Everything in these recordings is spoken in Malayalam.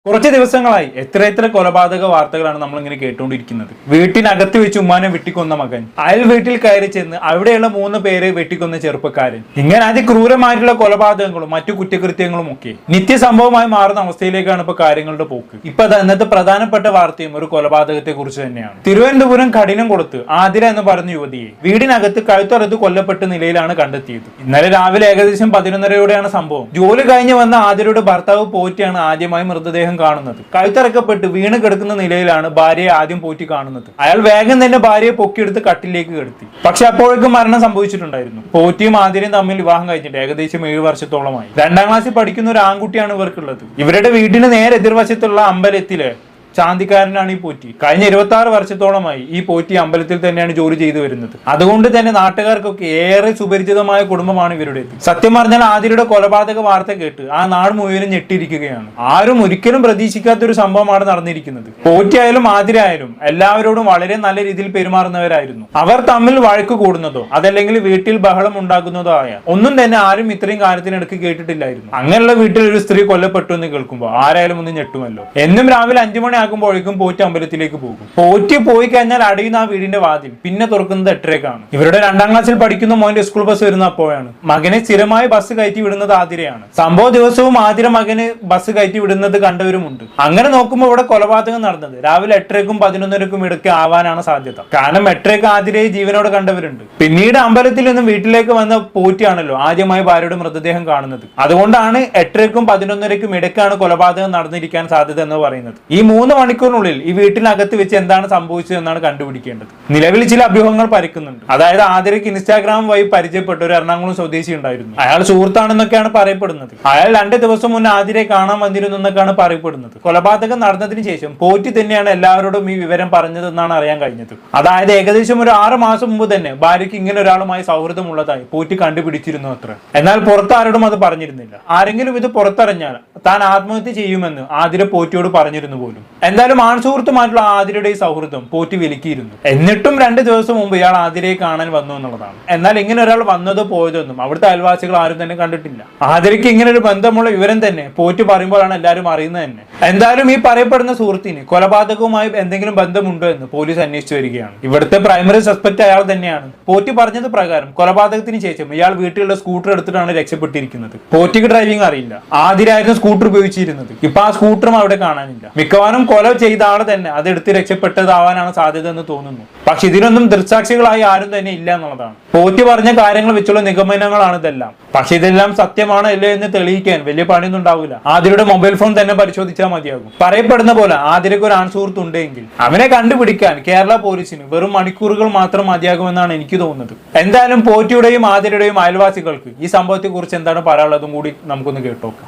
കുറച്ച് ദിവസങ്ങളായി എത്ര കൊലപാതക വാർത്തകളാണ് നമ്മൾ ഇങ്ങനെ കേട്ടുകൊണ്ടിരിക്കുന്നത്. വീട്ടിനകത്ത് വെച്ച് ഉമ്മാനെ വെട്ടിക്കൊന്ന മകൻ, അയൽ വീട്ടിൽ കയറി ചെന്ന് അവിടെയുള്ള 3 പേരെ വെട്ടിക്കൊന്ന ചെറുപ്പക്കാരൻ, ഇങ്ങനെ അതിക്രൂരമായിട്ടുള്ള കൊലപാതകങ്ങളും മറ്റു കുറ്റകൃത്യങ്ങളും ഒക്കെ നിത്യസംഭവമായി മാറുന്ന അവസ്ഥയിലേക്കാണ് ഇപ്പൊ കാര്യങ്ങളുടെ പോക്ക്. ഇപ്പൊ ഇന്നത്തെ പ്രധാനപ്പെട്ട വാർത്തയും ഒരു കൊലപാതകത്തെ കുറിച്ച് തന്നെയാണ്. തിരുവനന്തപുരം കഠിനംകുളത്ത് ആതിര എന്ന് പറഞ്ഞ യുവതിയെ വീടിനകത്ത് കഴുത്തറുത്ത് കൊല്ലപ്പെട്ട നിലയിലാണ് കണ്ടെത്തിയത്. ഇന്നലെ രാവിലെ ഏകദേശം 11:30യോടെയാണ് സംഭവം. ജോലി കഴിഞ്ഞ് വന്ന ആതിരയുടെ ഭർത്താവ് പോറ്റിയാണ് ആദ്യമായി മൃതദേഹം കാണുന്നത്. കഴുത്തറക്കപ്പെട്ട് വീണ് കിടക്കുന്ന നിലയിലാണ് ഭാര്യയെ ആദ്യം പോറ്റി കാണുന്നത്. അയാൾ വേഗം തന്നെ ഭാര്യയെ പൊക്കിയെടുത്ത് കട്ടിലേക്ക് കിടത്തി. പക്ഷെ അപ്പോഴേക്കും മരണം സംഭവിച്ചിട്ടുണ്ടായിരുന്നു. പോറ്റിയും ആതിരയും തമ്മിൽ വിവാഹം കഴിഞ്ഞിട്ട് ഏകദേശം 7 വർഷത്തോളമായി. 2ാം ക്ലാസ്സിൽ പഠിക്കുന്ന ഒരു ആൺകുട്ടിയാണ് ഇവർക്കുള്ളത്. ഇവരുടെ വീടിന് നേരെ എതിർവശത്തുള്ള അമ്പലത്തിലെ ശാന്തിക്കാരനാണ് ഈ പോറ്റി. കഴിഞ്ഞ 26 വർഷത്തോളമായി ഈ പോറ്റി അമ്പലത്തിൽ തന്നെയാണ് ജോലി ചെയ്തു വരുന്നത്. അതുകൊണ്ട് തന്നെ നാട്ടുകാർക്കൊക്കെ ഏറെ സുപരിചിതമായ കുടുംബമാണ് ഇവരുടേത്. സത്യം പറഞ്ഞാൽ ആതിരയുടെ കൊലപാതക വാർത്ത കേട്ട് ആ നാട് മുഴുവനും ഞെട്ടിയിരിക്കുകയാണ്. ആരും ഒരിക്കലും പ്രതീക്ഷിക്കാത്തൊരു സംഭവമാണ് നടന്നിരിക്കുന്നത്. പോറ്റി ആയാലും ആതിര ആയാലും എല്ലാവരോടും വളരെ നല്ല രീതിയിൽ പെരുമാറുന്നവരായിരുന്നു. അവർ തമ്മിൽ വഴക്ക് കൂടുന്നതോ അതല്ലെങ്കിൽ വീട്ടിൽ ബഹളം ഉണ്ടാക്കുന്നതോ ആയ ഒന്നും തന്നെ ആരും ഇത്രയും കാലത്തിനിടയ്ക്ക് കേട്ടിട്ടില്ലായിരുന്നു. അങ്ങനെയുള്ള വീട്ടിൽ ഒരു സ്ത്രീ കൊല്ലപ്പെട്ടു എന്ന് കേൾക്കുമ്പോൾ ആരായാലും ഒന്ന് ഞെട്ടുമല്ലോ. എന്നും രാവിലെ 5 മണി ആകുമ്പോഴേക്കും പോറ്റി അമ്പലത്തിലേക്ക് പോകും. പോറ്റി പോയി കഴിഞ്ഞാൽ അടയുന്ന ആ വീടിന്റെ വാതിൽ പിന്നെ തുറക്കുന്നത് 8:30ക്കാണ്. ഇവരുടെ 2ാം ക്ലാസ്സിൽ പഠിക്കുന്ന മോന്റെ സ്കൂൾ ബസ് വരുന്ന അപ്പോഴാണ്. മകനെ സ്ഥിരമായി ബസ് കയറ്റി വിടുന്നത് ആതിരയാണ്. സംഭവ ദിവസവും ആതിര മകന് ബസ് കയറ്റി വിടുന്നത് കണ്ടവരുമുണ്ട്. അങ്ങനെ നോക്കുമ്പോൾ ഇവിടെ കൊലപാതകം നടന്നത് രാവിലെ 8:30ക്കും 11:30ക്കും ഇടയ്ക്ക് ആവാനാണ് സാധ്യത. കാരണം 8:30ക്ക് ആതിരയെ ജീവനോടെ കണ്ടവരുണ്ട്. പിന്നീട് അമ്പലത്തിൽ നിന്നും വീട്ടിലേക്ക് വന്ന പോറ്റിയാണല്ലോ ആദ്യമായി ഭാര്യയുടെ മൃതദേഹം കാണുന്നത്. അതുകൊണ്ടാണ് 8:30ക്കും 11:30ക്കും ഇടയ്ക്കാണ് കൊലപാതകം നടന്നിരിക്കാൻ സാധ്യത എന്ന് പറയുന്നത്. ഈ 3 മണിക്കൂറിനുള്ളിൽ ഈ വീട്ടിനകത്ത് വെച്ച് എന്താണ് സംഭവിച്ചത് എന്നാണ് കണ്ടുപിടിക്കേണ്ടത്. നിലവിൽ ചില അഭ്യൂഹങ്ങൾ പരക്കുന്നുണ്ട്. അതായത് ആതിരയ്ക്ക് ഇൻസ്റ്റാഗ്രാം വഴി പരിചയപ്പെട്ട ഒരു എറണാകുളം സ്വദേശി ഉണ്ടായിരുന്നു. അയാൾ സുഹൃത്താണെന്നൊക്കെയാണ് പറയപ്പെടുന്നത്. അയാൾ 2 ദിവസം മുന്നേ ആതിരയെ കാണാൻ വന്നിരുന്നു എന്നൊക്കെയാണ് പറയപ്പെടുന്നത്. കൊലപാതകം നടന്നതിന് ശേഷം പോറ്റി തന്നെയാണ് എല്ലാവരോടും ഈ വിവരം പറഞ്ഞതെന്നാണ് അറിയാൻ കഴിഞ്ഞത്. അതായത് ഏകദേശം ഒരു 6 മാസം മുമ്പ് തന്നെ ഭാര്യയ്ക്ക് ഇങ്ങനെ ഒരാളുമായി സൗഹൃദമുള്ളതായി പോറ്റി കണ്ടുപിടിച്ചിരുന്നു അത്ര. എന്നാൽ പുറത്താരോടും അത് പറഞ്ഞിരുന്നില്ല. ആരെങ്കിലും ഇത് പുറത്തറിഞ്ഞാൽ താൻ ആത്മഹത്യ ചെയ്യുമെന്ന് ആതിര പോറ്റിയോട് പറഞ്ഞിരുന്നു പോലും. എന്തായാലും ആൺസുഹൃത്തുമായിട്ടുള്ള ആതിരയുടെ ഈ സൗഹൃദം പോറ്റി വിലക്കിയിരുന്നു. എന്നിട്ടും 2 ദിവസം മുമ്പ് ഇയാൾ ആതിരയെ കാണാൻ വന്നു എന്നുള്ളതാണ്. എന്നാൽ ഇങ്ങനെ ഒരാൾ വന്നതോ പോയതൊന്നും അവിടുത്തെ അയൽവാസികൾ ആരും തന്നെ കണ്ടിട്ടില്ല. ആതിരയ്ക്ക് ഇങ്ങനെ ഒരു ബന്ധമുള്ള വിവരം തന്നെ പോറ്റി പറയുമ്പോഴാണ് എല്ലാവരും അറിയുന്നത് തന്നെ. എന്തായാലും ഈ പറയപ്പെടുന്ന സുഹൃത്തിന് കൊലപാതകവുമായി എന്തെങ്കിലും ബന്ധമുണ്ടോ എന്ന് പോലീസ് അന്വേഷിച്ചു വരികയാണ്. ഇവിടുത്തെ പ്രൈമറി സസ്പെക്ട് അയാൾ തന്നെയാണ്. പോറ്റി പറഞ്ഞത് പ്രകാരം കൊലപാതകത്തിന് ശേഷം ഇയാൾ വീട്ടിലുള്ള സ്കൂട്ടർ എടുത്തിട്ടാണ് രക്ഷപ്പെട്ടിരിക്കുന്നത്. പോറ്റിക്ക് ഡ്രൈവിംഗ് അറിയില്ല. ആതിരായിരുന്നു സ്കൂട്ടർ ഉപയോഗിച്ചിരുന്നത്. ഇപ്പൊ ആ സ്കൂട്ടറും അവിടെ കാണാനില്ല. മിക്കവാറും കൊല ചെയ്ത ആള് തന്നെ അതെടുത്ത് രക്ഷപ്പെട്ടതാവാനാണ് സാധ്യത എന്ന് തോന്നുന്നു. പക്ഷെ ഇതിനൊന്നും ദൃക്സാക്ഷികളായി ആരും തന്നെ ഇല്ല എന്നുള്ളതാണ്. പോറ്റി പറഞ്ഞ കാര്യങ്ങൾ വെച്ചുള്ള നിഗമനങ്ങളാണ് ഇതെല്ലാം. പക്ഷെ ഇതെല്ലാം സത്യമാണോ അല്ലേ എന്ന് തെളിയിക്കാൻ വലിയ പണിയൊന്നും ഉണ്ടാവില്ല. ആതിരയുടെ മൊബൈൽ ഫോൺ തന്നെ പരിശോധിച്ചാൽ മതിയാകും. പറയപ്പെടുന്ന പോലെ ആതിരയ്ക്ക് ഒരു ആൺസുഹൃത്ത് ഉണ്ടെങ്കിൽ അവനെ കണ്ടുപിടിക്കാൻ കേരള പോലീസിന് വെറും മണിക്കൂറുകൾ മാത്രം മതിയാകുമെന്നാണ് എനിക്ക് തോന്നുന്നത്. എന്തായാലും പോറ്റിയുടെയും ആതിരയുടെയും അയൽവാസികൾക്ക് ഈ സംഭവത്തെ കുറിച്ച് എന്താണ് പറയാനുള്ളതും കൂടി നമുക്കൊന്ന് കേട്ടോക്കാം.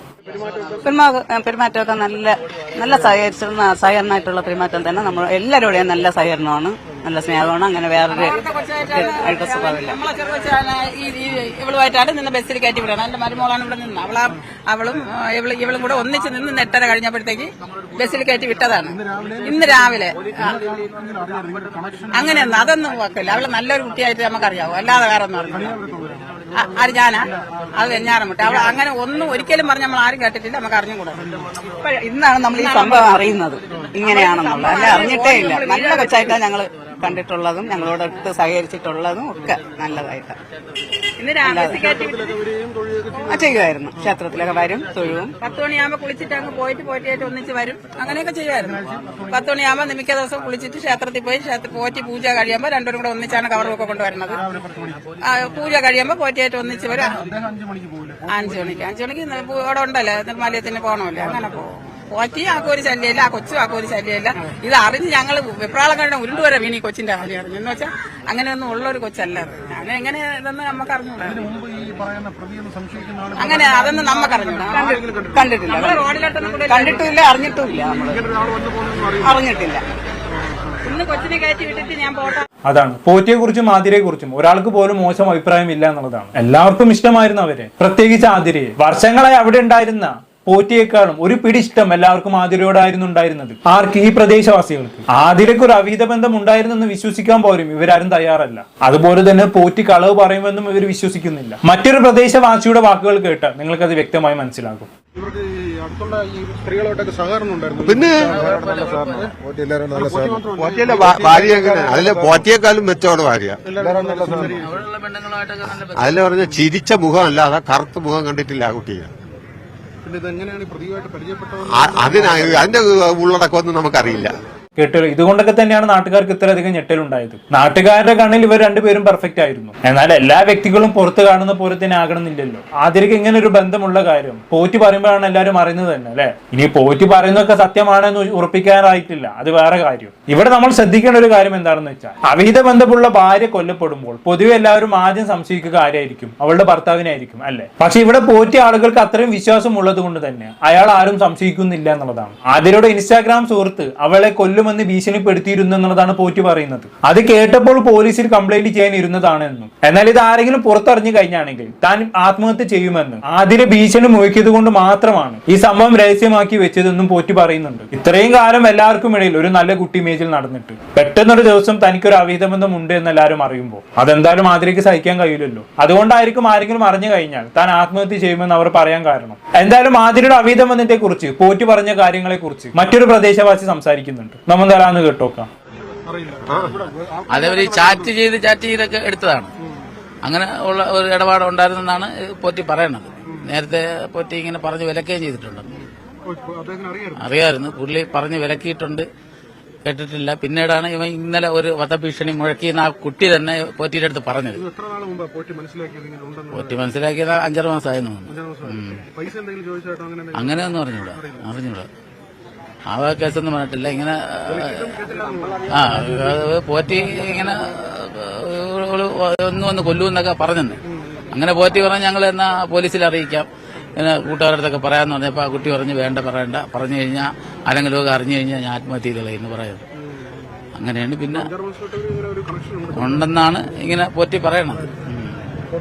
പെരുമാറ്റമൊക്കെ നല്ല സഹകരണമായിട്ടുള്ള പെരുമാറ്റം തന്നെ. നമ്മൾ എല്ലാവരുടെയും നല്ല സഹകരണമാണ്, നല്ല സ്നേഹമാണ്. അങ്ങനെ വേറൊരു ആയിട്ട് സ്വഭാവമില്ല. ഇവളുമായിട്ടാണ് നിന്ന് ബസ്സിൽ കയറ്റി വിടണം. എന്റെ മരുമോളാണ് ഇവിടെ നിന്ന്. അവളും ഇവളും കൂടെ ഒന്നിച്ച് നിന്ന് 8:30 കഴിഞ്ഞപ്പോഴത്തേക്ക് ബസ്സിൽ കയറ്റി വിട്ടതാണ്. ഇന്ന് രാവിലെ അങ്ങനെയൊന്നും അതൊന്നും നോക്കില്ല. അവള് നല്ലൊരു കുട്ടിയായിട്ട് നമുക്കറിയാവോ, അല്ലാതെ വേറെ ഒന്നും അറിയില്ല. അത് ഞാനാ അത് വെഞ്ഞാറമുട്ട് അവൾ അങ്ങനെ ഒന്നും ഒരിക്കലും പറഞ്ഞ് നമ്മൾ ആരും കേട്ടിട്ടില്ല, നമുക്ക് അറിഞ്ഞുകൂടാ. ഇന്നാണ് നമ്മൾ ഈ സംഭവം അറിയുന്നത് ഇങ്ങനെയാണെന്നുള്ളത്. അല്ല, അറിഞ്ഞിട്ടേ ഇല്ല. നല്ല കൊച്ചായിട്ടാണ് ഞങ്ങൾ കണ്ടിട്ടുള്ളതും ഞങ്ങളോടൊത്ത് സഹകരിച്ചിട്ടുള്ളതും ഒക്കെ നല്ലതായിട്ട്. ഇന്ന് രാവിലെ ചെയ്യുമായിരുന്നു. ക്ഷേത്രത്തിലൊക്കെ വരും, തൊഴുവും. 10 മണിയാകുമ്പോൾ കുളിച്ചിട്ട് അങ്ങ് പോയിട്ട് ഒന്നിച്ച് വരും. അങ്ങനെയൊക്കെ ചെയ്യുമായിരുന്നു. 10 മണിയാകുമ്പോൾ മിക്ക ദിവസം കുളിച്ചിട്ട് ക്ഷേത്രത്തിൽ പോയി പോറ്റി പൂജ കഴിയുമ്പോൾ രണ്ടുപേരും കൂടെ ഒന്നിച്ചാണ് കവറുമൊക്കെ കൊണ്ടുവരുന്നത്. പൂജ കഴിയുമ്പോൾ പോറ്റിയായിട്ട് ഒന്നിച്ച് വരും. 5 മണിക്ക് അവിടെ ഉണ്ടല്ലോ, നിർമ്മാലയത്തിന് പോകണമല്ലോ, അങ്ങനെ പോകും. പോറ്റി ആക്കൊരു ശല്യമില്ല, ആ കൊച്ചും ആക്കൊരു ശല്യമില്ല. ഇത് അറിഞ്ഞ് ഞങ്ങൾ വിപ്രാളം കഴിഞ്ഞ ഉരുണ്ടുവരെ വീണി കൊച്ചിന്റെ കാര്യം അറിഞ്ഞു. എന്ന് വെച്ചാൽ അങ്ങനെയൊന്നും ഉള്ളൊരു കൊച്ചല്ല. അങ്ങനെ എങ്ങനെ ഇതൊന്നും നമുക്ക് അറിഞ്ഞൂടാ. അങ്ങനെ അതൊന്നും നമുക്ക് അറിഞ്ഞൂടാ. കണ്ടിട്ടില്ല, റോഡിലോട്ടൊന്നും കൂടെ കണ്ടിട്ടില്ല, അറിഞ്ഞിട്ടുമില്ല. അറിഞ്ഞിട്ടില്ല. ഇന്ന് കൊച്ചിനെ കയറ്റി വിട്ടിട്ട് ഞാൻ പോട്ടെ. അതാണ് പോറ്റിയെ കുറിച്ചും ആതിരയെ കുറിച്ചും ഒരാൾക്ക് പോലും മോശം അഭിപ്രായം ഇല്ല എന്നുള്ളതാണ്. എല്ലാവർക്കും ഇഷ്ടമായിരുന്നു അവരെ, പ്രത്യേകിച്ച് ആതിരയെ. വർഷങ്ങളായി അവിടെ ഉണ്ടായിരുന്ന പോറ്റിയേക്കാളും ഒരു പിടി ഇഷ്ടം എല്ലാവർക്കും ആതിരയോടായിരുന്നു ഉണ്ടായിരുന്നത്. ആർക്ക്? ഈ പ്രദേശവാസികൾക്ക്. ആതിരയ്ക്ക് ഒരു അവിഹിത ബന്ധം ഉണ്ടായിരുന്നെന്ന് വിശ്വസിക്കാൻ പോലും ഇവരാരും തയ്യാറല്ല. അതുപോലെ തന്നെ പോറ്റി കളവ് പറയുമെന്നും ഇവർ വിശ്വസിക്കുന്നില്ല. മറ്റൊരു പ്രദേശവാസിയുടെ വാക്കുകൾ കേട്ടാൽ നിങ്ങൾക്കത് വ്യക്തമായി മനസ്സിലാകും. പിന്നെ ഭാര്യ എങ്ങനെ അതിലെ പോറ്റിയേക്കാളും മെച്ചോടെ ഭാര്യ. അതിലെ പറഞ്ഞ ചിരിച്ച മുഖം അല്ലാതെ കറുത്ത മുഖം കണ്ടിട്ടില്ല ആ കുട്ടിയെ. അതിന്റെ ഉള്ളടക്കമൊന്നും നമുക്കറിയില്ല. കേട്ടല്ലോ, ഇതുകൊണ്ടൊക്കെ തന്നെയാണ് നാട്ടുകാർക്ക് ഇത്രയധികം ഞെട്ടലുണ്ടായത്. നാട്ടുകാരുടെ കണ്ണിൽ ഇവർ രണ്ടുപേരും പെർഫെക്റ്റ് ആയിരുന്നു. എന്നാൽ എല്ലാ വ്യക്തികളും പുറത്ത് കാണുന്ന പോലെ തന്നെ ആകണമെന്നില്ലല്ലോ. ആതിരയ്ക്ക് ഇങ്ങനെ ഒരു ബന്ധമുള്ള കാര്യം പോറ്റി പറയുമ്പോഴാണ് എല്ലാവരും അറിയുന്നത് തന്നെ അല്ലെ. ഇനി പോറ്റി പറയുന്നതൊക്കെ സത്യമാണെന്ന് ഉറപ്പിക്കാനായിട്ടില്ല, അത് വേറെ കാര്യം. ഇവിടെ നമ്മൾ ശ്രദ്ധിക്കേണ്ട ഒരു കാര്യം എന്താണെന്ന് വെച്ചാൽ, അവിഹിത ബന്ധമുള്ള ഭാര്യ കൊല്ലപ്പെടുമ്പോൾ പൊതുവെ എല്ലാവരും ആദ്യം സംശയിക്കുക ആരായിരിക്കും? അവളുടെ ഭർത്താവിനായിരിക്കും അല്ലെ. പക്ഷെ ഇവിടെ പോറ്റിയ ആളുകൾക്ക് അത്രയും വിശ്വാസം ഉള്ളത് കൊണ്ട് തന്നെ അയാൾ ആരും സംശയിക്കുന്നില്ല എന്നുള്ളതാണ്. ആതിരയുടെ ഇൻസ്റ്റാഗ്രാം സുഹൃത്ത് അവളെ കൊല്ലുമെന്ന് ഭീഷണിപ്പെടുത്തിയിരുന്നു എന്നുള്ളതാണ് പോറ്റി പറയുന്നത്. അത് കേട്ടപ്പോൾ പോലീസിൽ കംപ്ലൈന്റ് ചെയ്യാൻ ഇരുന്നതാണ് എന്നും. എന്നാൽ ഇത് ആരെങ്കിലും പുറത്തറിഞ്ഞു കഴിഞ്ഞാണെങ്കിൽ താൻ ആത്മഹത്യ ചെയ്യുമെന്ന് ആതിര ഭീഷണി മുഴക്കിയത് കൊണ്ട് മാത്രമാണ് ഈ സംഭവം രഹസ്യമാക്കി വെച്ചതെന്നും പോറ്റി പറയുന്നുണ്ട്. ഇത്രയും കാലം എല്ലാവർക്കും ഇടയിൽ ഒരു നല്ല കുട്ടി ഇമേജിൽ നടന്നിട്ട് പെട്ടെന്നൊരു ദിവസം തനിക്കൊരു അവിഹിത ബന്ധം ഉണ്ട് എന്ന് എല്ലാവരും അറിയുമ്പോൾ അതെന്തായാലും ആതിരയ്ക്ക് സഹിക്കാൻ കഴിയില്ലല്ലോ. അതുകൊണ്ടായിരിക്കും ആരെങ്കിലും അറിഞ്ഞു കഴിഞ്ഞാൽ താൻ ആത്മഹത്യ ചെയ്യുമെന്ന് അവർ പറയാൻ കാരണം. എന്തായാലും ആതിരയുടെ അവിഹിത ബന്ധത്തെ കുറിച്ച് പോറ്റി പറഞ്ഞ കാര്യങ്ങളെ കുറിച്ച് മറ്റൊരു പ്രദേശവാസി സംസാരിക്കുന്നുണ്ട്. നമ്മൾ തരാന്ന് കേട്ടോക്കാം. അതേപോലെ ചാറ്റ് ചെയ്തൊക്കെ എടുത്തതാണ്. അങ്ങനെ ഉള്ള ഒരു ഇടപാട് ഉണ്ടായിരുന്നെന്നാണ് പോറ്റി പറയണത്. നേരത്തെ പോറ്റി ഇങ്ങനെ പറഞ്ഞ് വിലക്കുകയും ചെയ്തിട്ടുണ്ട്. അറിയാമായിരുന്നു, പുള്ളി പറഞ്ഞ് വിലക്കിയിട്ടുണ്ട്, കേട്ടിട്ടില്ല. പിന്നീടാണ് ഇവൻ ഇന്നലെ ഒരു വധഭീഷണി മുഴക്കിയെന്ന് ആ കുട്ടി തന്നെ പോറ്റിയുടെ അടുത്ത് പറഞ്ഞത്. പോറ്റി മനസ്സിലാക്കിയത് 5-6 മാസമായിരുന്നു. അങ്ങനെയൊന്നും അറിഞ്ഞൂടാ. ആ കേസൊന്നും പറഞ്ഞിട്ടില്ല. ഇങ്ങനെ പോറ്റി ഇങ്ങനെ ഒന്ന് കൊല്ലുമെന്നൊക്കെ പറഞ്ഞെന്ന്. അങ്ങനെ പോറ്റി പറഞ്ഞ് ഞങ്ങൾ എന്നാ പോലീസിൽ അറിയിക്കാം, ഇങ്ങനെ കൂട്ടുകാരടുത്തൊക്കെ പറയാമെന്ന് പറഞ്ഞപ്പോൾ ആ കുട്ടി പറഞ്ഞ് വേണ്ട, പറയണ്ട, പറഞ്ഞു കഴിഞ്ഞാൽ ആരെങ്കിലും ഒക്കെ അറിഞ്ഞു കഴിഞ്ഞാൽ ഞാൻ ആത്മഹത്യ ചെയ്തോളാം എന്ന് പറയുന്നത്. അങ്ങനെയാണ് പിന്നെ ഉണ്ടെന്നാണ് ഇങ്ങനെ പോറ്റി പറയണത്.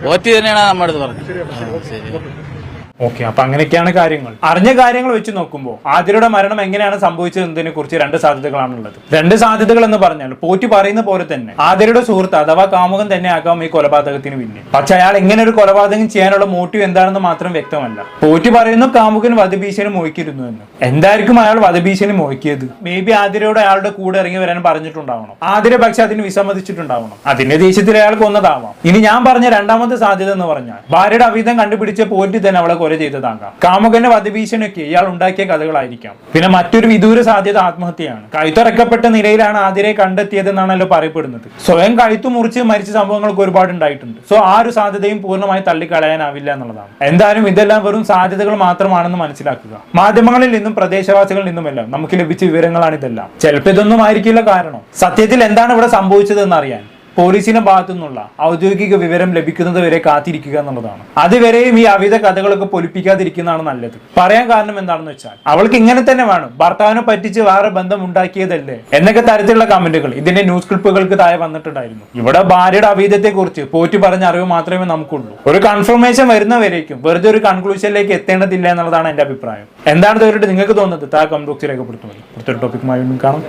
പോറ്റി തന്നെയാണ് നമ്മുടെ അടുത്ത് പറഞ്ഞത്. ശരി. ഓക്കെ, അപ്പൊ അങ്ങനെയൊക്കെയാണ് കാര്യങ്ങൾ. അറിഞ്ഞ കാര്യങ്ങൾ വെച്ച് നോക്കുമ്പോൾ ആതിരയുടെ മരണം എങ്ങനെയാണ് സംഭവിച്ചത് എന്നതിനെ കുറിച്ച് 2 സാധ്യതകളാണുള്ളത്. 2 സാധ്യതകൾ എന്ന് പറഞ്ഞാൽ പോറ്റി പറയുന്ന പോലെ തന്നെ ആതിരയുടെ സുഹൃത്ത് അഥവാ കാമുകൻ തന്നെ ആകാം ഈ കൊലപാതകത്തിന് പിന്നിൽ. പക്ഷെ അയാൾ എങ്ങനെ ഒരു കൊലപാതകം ചെയ്യാനുള്ള മോട്ടീവ് എന്താണെന്ന് മാത്രം വ്യക്തമല്ല. പോറ്റി പറയുന്നു കാമുകൻ വധഭീഷണി മോഹിക്കിരുന്നു എന്ന്. എന്തായിരിക്കും അയാൾ വധഭീഷണി മോഹിക്കിയത്? മേ ബി ആതിരയോട് അയാളുടെ കൂടെ ഇറങ്ങി വരാൻ പറഞ്ഞിട്ടുണ്ടാവണം. ആതിര പക്ഷെ അതിന് വിസമ്മതിച്ചിട്ടുണ്ടാവണം. അതിന്റെ ദേഷ്യത്തിൽ അയാൾ കൊന്നതാവാം. ഇനി ഞാൻ പറഞ്ഞ 2ാമത്തെ സാധ്യത എന്ന് പറഞ്ഞാൽ ഭാര്യയുടെ അവിഹിതം കണ്ടുപിടിച്ച പോറ്റി തന്നെ അവളെ ചെയ്തതാകാം. കാമുകന്റെ വധഭീഷണിയൊക്കെ ഇയാൾ ഉണ്ടാക്കിയ കഥകളായിരിക്കാം. പിന്നെ മറ്റൊരു വിദൂര സാധ്യത ആത്മഹത്യയാണ്. കഴുത്തറക്കപ്പെട്ട നിലയിലാണ് ആതിരയെ കണ്ടെത്തിയതെന്നാണല്ലോ പറയപ്പെടുന്നത്. സ്വയം കഴുത്തു മുറിച്ച് മരിച്ച സംഭവങ്ങൾക്ക് ഒരുപാട് ഉണ്ടായിട്ടുണ്ട്. സോ ആ ഒരു സാധ്യതയും പൂർണ്ണമായി തള്ളിക്കളയാനാവില്ല എന്നുള്ളതാണ്. എന്തായാലും ഇതെല്ലാം വെറും സാധ്യതകൾ മാത്രമാണെന്ന് മനസ്സിലാക്കുക. മാധ്യമങ്ങളിൽ നിന്നും പ്രദേശവാസികളിൽ നിന്നുമെല്ലാം നമുക്ക് ലഭിച്ച വിവരങ്ങളാണ് ഇതെല്ലാം. ചിലപ്പോൾ ഇതൊന്നും ആയിരിക്കില്ല കാരണം. സത്യത്തിൽ എന്താണ് ഇവിടെ സംഭവിച്ചതെന്ന് അറിയാൻ പോലീസിന്റെ ഭാഗത്തു നിന്നുള്ള ഔദ്യോഗിക വിവരം ലഭിക്കുന്നത് വരെ കാത്തിരിക്കുക എന്നുള്ളതാണ്. അതുവരെയും ഈ അവിധ കഥകളൊക്കെ പൊലിപ്പിക്കാതിരിക്കുന്നതാണ് നല്ലത്. പറയാൻ കാരണം എന്താണെന്ന് വെച്ചാൽ അവൾക്ക് ഇങ്ങനെ തന്നെ വേണം, ഭർത്താവിനെ പറ്റിച്ച് വേറെ ബന്ധം ഉണ്ടാക്കിയതല്ലേ എന്നൊക്കെ തരത്തിലുള്ള കമന്റുകൾ ഇതിന്റെ ന്യൂസ് ക്ലിപ്പുകൾക്ക് താഴെ വന്നിട്ടുണ്ടായിരുന്നു. ഇവിടെ ഭാര്യയുടെ അവിധത്തെ കുറിച്ച് പോറ്റി പറഞ്ഞ അറിവ് മാത്രമേ നമുക്കുള്ളൂ. ഒരു കൺഫർമേഷൻ വരുന്നവരേക്കും വെറുതെ ഒരു കൺക്ലൂഷനിലേക്ക് എത്തേണ്ടതില്ല എന്നുള്ളതാണ് എന്റെ അഭിപ്രായം. എന്താണ് നിങ്ങൾക്ക് തോന്നുന്നത്? താഴെ കമന്റ് ബോക്സിൽ രേഖപ്പെടുത്തുന്നത്. അടുത്തൊരു ടോപ്പിക്കുമായി കാണാം.